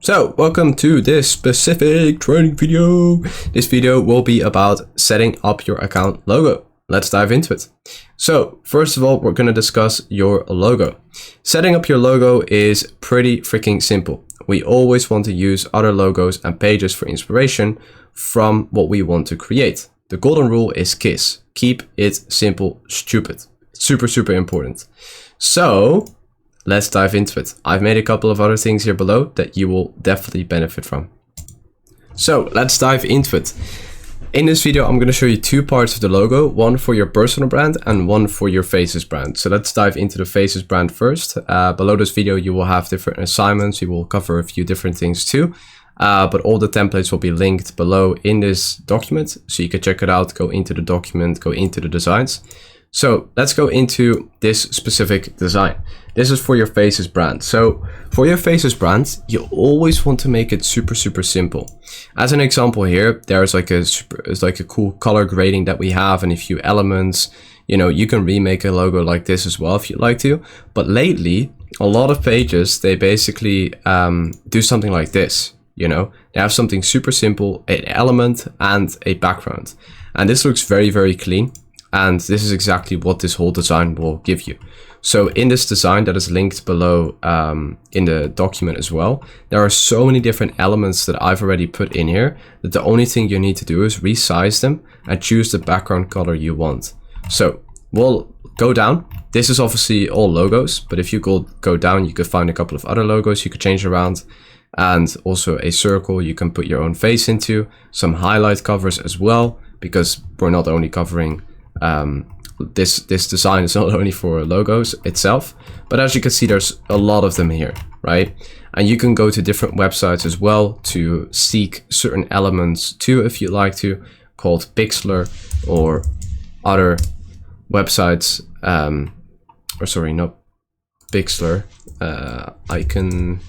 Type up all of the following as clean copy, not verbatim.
So, welcome to this specific training video. This video will be about setting up your account logo. Let's dive into it. So, first of all, we're going to discuss your logo. Setting up your logo is pretty freaking simple. We always want to use other logos and pages for inspiration from what we want to create. The golden rule is KISS. Keep it simple, stupid. Super important. So, let's dive into it. I've made a couple of other things here below that you will definitely benefit from. So let's dive into it. In this video, I'm going to show you two parts of the logo, one for your personal brand and one for your Faces brand. So let's dive into the Faces brand first. Below this video, you will have different assignments. We will cover a few different things too. But all the templates will be linked below in this document. So you can check it out, go into the document, go into the designs. So let's go into this specific design. This is for your Faces brand. So for your Faces brand, you always want to make it super simple. As an example here, there's like a cool color grading that we have and a few elements. You know, you can remake a logo like this as well if you'd like to. But lately, a lot of pages, they basically do something like this. You know, they have something super simple, an element and a background. And this looks very clean. And this is exactly what this whole design will give you. So in this design that is linked below in the document as well, there are so many different elements that I've already put in here that the only thing you need to do is resize them and choose the background color you want. So we'll go down. This is obviously all logos, but if you go down, you could find a couple of other logos you could change around. And also a circle you can put your own face into, some highlight covers as well, because we're not only covering this design is not only for logos itself, but as you can see, there's a lot of them here, right? And you can go to different websites as well to seek certain elements too, if you'd like to, called Pixlr or other websites, or sorry, not Pixlr, icon,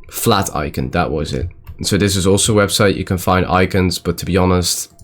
flat icon, that was it. So this is also a website you can find icons, but to be honest,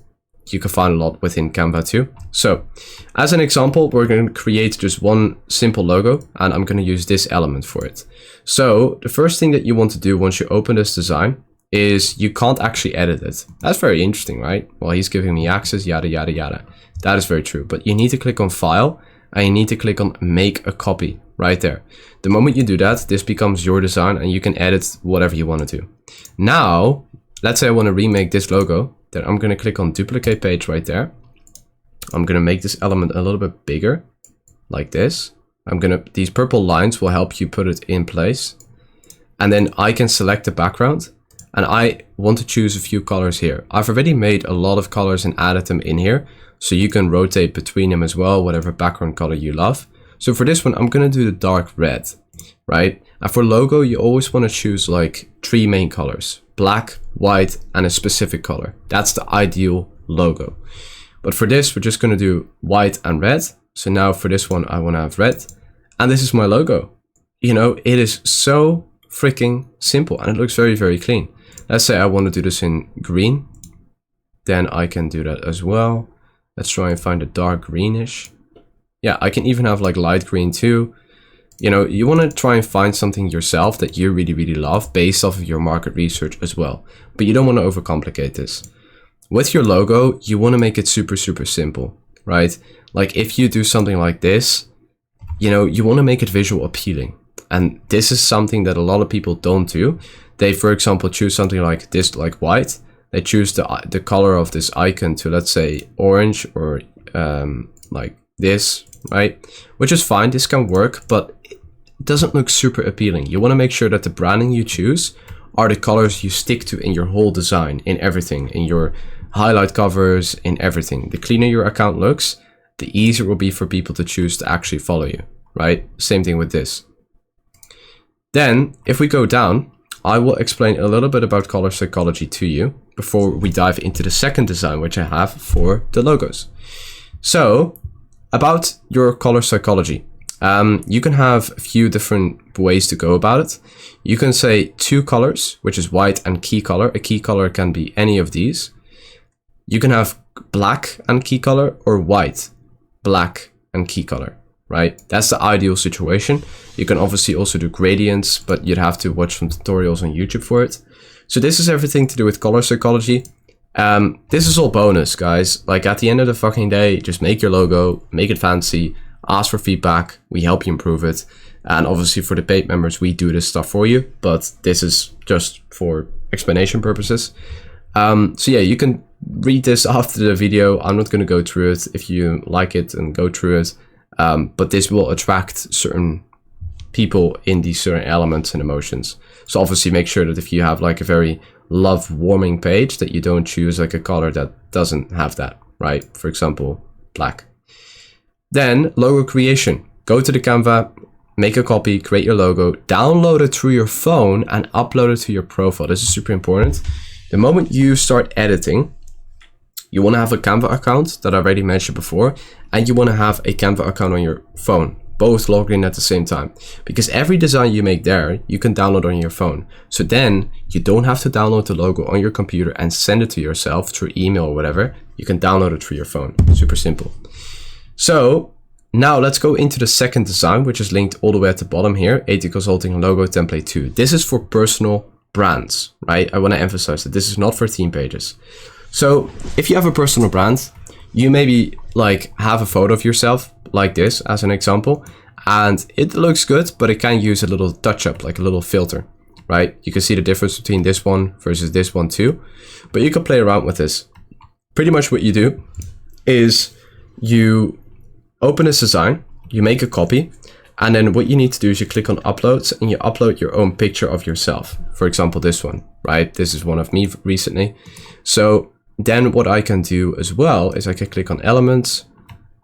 you can find a lot within Canva too. So as an example, we're going to create just one simple logo and I'm going to use this element for it. So the first thing that you want to do once you open this design is you can't actually edit it. That's very interesting, right? Well, he's giving me access, yada. That is very true, but you need to click on File and you need to click on Make a Copy right there. The moment you do that, this becomes your design and you can edit whatever you want to do. Now, let's say I want to remake this logo. Then I'm going to click on Duplicate Page right there. I'm going to make this element a little bit bigger, like this. These purple lines will help you put it in place. And then I can select the background. And I want to choose a few colors here. I've already made a lot of colors and added them in here. So you can rotate between them as well, whatever background color you love. So for this one, I'm going to do the dark red, right? And for logo, you always want to choose like 3 main colors: black, white, and a specific color. That's the ideal logo. But for this, we're just going to do white and red. So now for this one, I want to have red. And this is my logo. You know, it is so freaking simple and it looks very clean. Let's say I want to do this in green. Then I can do that as well. Let's try and find a dark greenish. Yeah, I can even have like light green too. You know, you want to try and find something yourself that you really love based off of your market research as well. But you don't want to overcomplicate this. With your logo, you want to make it super simple, right? Like if you do something like this, you know, you want to make it visual appealing. And this is something that a lot of people don't do. They, for example, choose something like this, like white. They choose the color of this icon to, let's say, orange or like this, right? Which is fine, this can work, but it doesn't look super appealing. You want to make sure that the branding you choose are the colors you stick to in your whole design, in everything, in your highlight covers, in everything. The cleaner your account looks, the easier it will be for people to choose to actually follow you, right? Same thing with this. Then, if we go down, I will explain a little bit about color psychology to you before we dive into the second design, which I have for the logos. So, about your color psychology. You can have a few different ways to go about it. You can say 2 colors, which is white and key color. A key color can be any of these. You can have black and key color or white, black and key color, right? That's the ideal situation. You can obviously also do gradients, but you'd have to watch some tutorials on YouTube for it. So this is everything to do with color psychology. This is all bonus, guys. Like at the end of the fucking day, just make your logo, make it fancy, ask for feedback. We help you improve it. And obviously for the paid members, we do this stuff for you, but this is just for explanation purposes. So yeah, you can read this after the video. I'm not going to go through it. If you like it, and go through it. But this will attract certain people in these certain elements and emotions. So obviously make sure that if you have like a very love warming page, that you don't choose like a color that doesn't have that, right? For example, black. Then logo creation. Go to the Canva, make a copy, create your logo, download it through your phone and upload it to your profile. This is super important. The moment you start editing, you want to have a Canva account that I already mentioned before, and you want to have a Canva account on your phone, both logged in at the same time, because every design you make there, you can download on your phone. So then you don't have to download the logo on your computer and send it to yourself through email or whatever. You can download it through your phone. Super simple. So now let's go into the second design, which is linked all the way at the bottom here, AT Consulting Logo Template 2. This is for personal brands, right? I want to emphasize that this is not for theme pages. So if you have a personal brand, you maybe like have a photo of yourself like this as an example, and it looks good, but it can use a little touch up, like a little filter, right? You can see the difference between this one versus this one too, but you can play around with this. Pretty much what you do is you open this design, you make a copy, and then what you need to do is you click on uploads and you upload your own picture of yourself. For example, this one, right? This is one of me recently. So then what I can do as well is I can click on elements.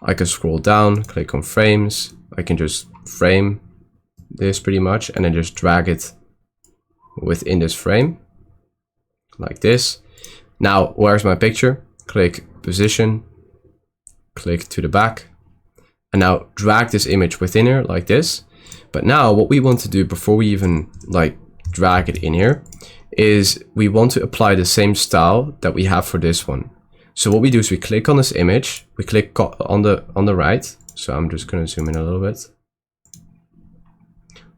I can scroll down, click on frames. I can just frame this pretty much and then just drag it within this frame like this. Now, where's my picture? Click position, click to the back. And now drag this image within here like this. But now what we want to do before we even like drag it in here is we want to apply the same style that we have for this one. So what we do is we click on this image, we click on the right. So I'm just going to zoom in a little bit.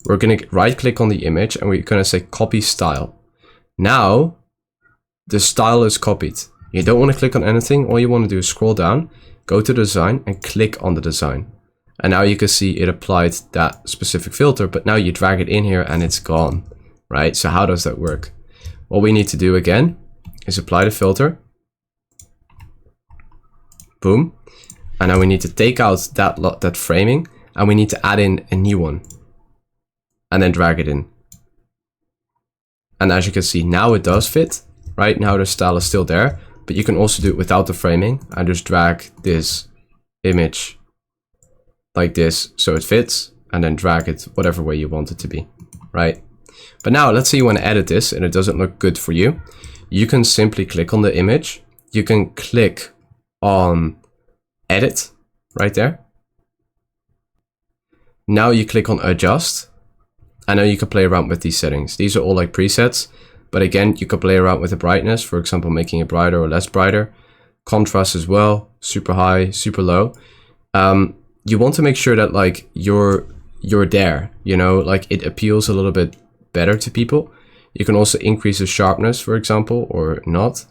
We're going to right click on the image and we're going to say copy style. Now the style is copied. You don't want to click on anything. All you want to do is scroll down, go to the design and click on the design. And now you can see it applied that specific filter, but now you drag it in here and it's gone, right? So how does that work? What we need to do again is apply the filter. Boom. And now we need to take out that framing and we need to add in a new one and then drag it in. And as you can see, now it does fit, right? Now the style is still there, but you can also do it without the framing and just drag this image like this so it fits and then drag it whatever way you want it to be, right? But now let's say you want to edit this and it doesn't look good for you. You can simply click on the image. You can click on edit right there. Now you click on adjust. I know you can play around with these settings. These are all like presets, but again, you can play around with the brightness, for example, making it brighter or less brighter. Contrast as well, super high, super low. You want to make sure that like you're there, you know, like it appeals a little bit better to people. You can also increase the sharpness, for example, or not.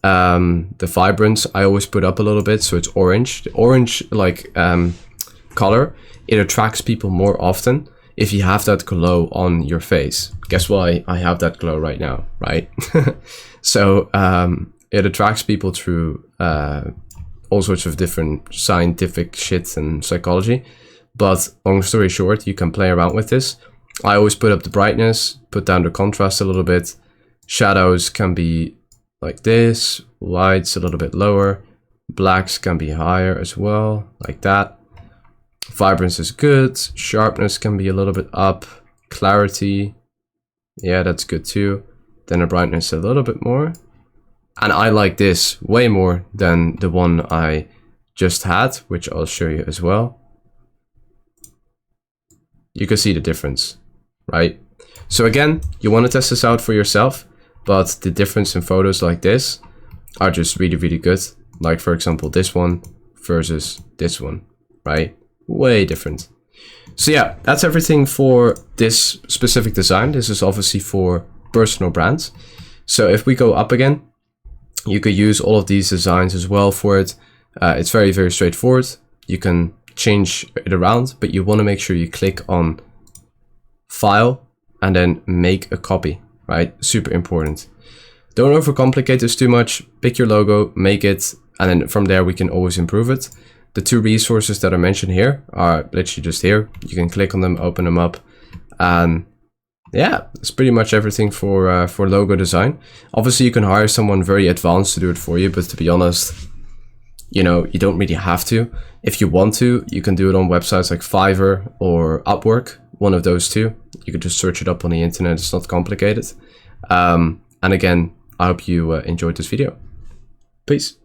The vibrance I always put up a little bit, so it's orange. The orange like color, it attracts people more often if you have that glow on your face. Guess why I have that glow right now, right? So it attracts people through all sorts of different scientific shit and psychology. But long story short, you can play around with this. I always put up the brightness, put down the contrast a little bit. Shadows can be like this, whites a little bit lower, blacks can be higher as well, like that. Vibrance is good, sharpness can be a little bit up, clarity, yeah, that's good too. Then the brightness a little bit more. And I like this way more than the one I just had, which I'll show you as well. You can see the difference, right? So again, you want to test this out for yourself, but the difference in photos like this are just really, really good. Like for example, this one versus this one, right? way different. So yeah, that's everything for this specific design. This is obviously for personal brands. So if we go up again, you could use all of these designs as well for it. It's very, very straightforward. You can change it around, but you want to make sure you click on File and then Make a Copy, right? Super important. Don't overcomplicate this too much. Pick your logo, make it, and then from there we can always improve it. The two resources that are mentioned here are literally just here. You can click on them, open them up, and yeah, it's pretty much everything for logo design. Obviously, you can hire someone very advanced to do it for you, but to be honest, you know, you don't really have to. If you want to, you can do it on websites like Fiverr or Upwork, one of those two. You could just search it up on the internet. It's not complicated. And again, I hope you enjoyed this video. Peace.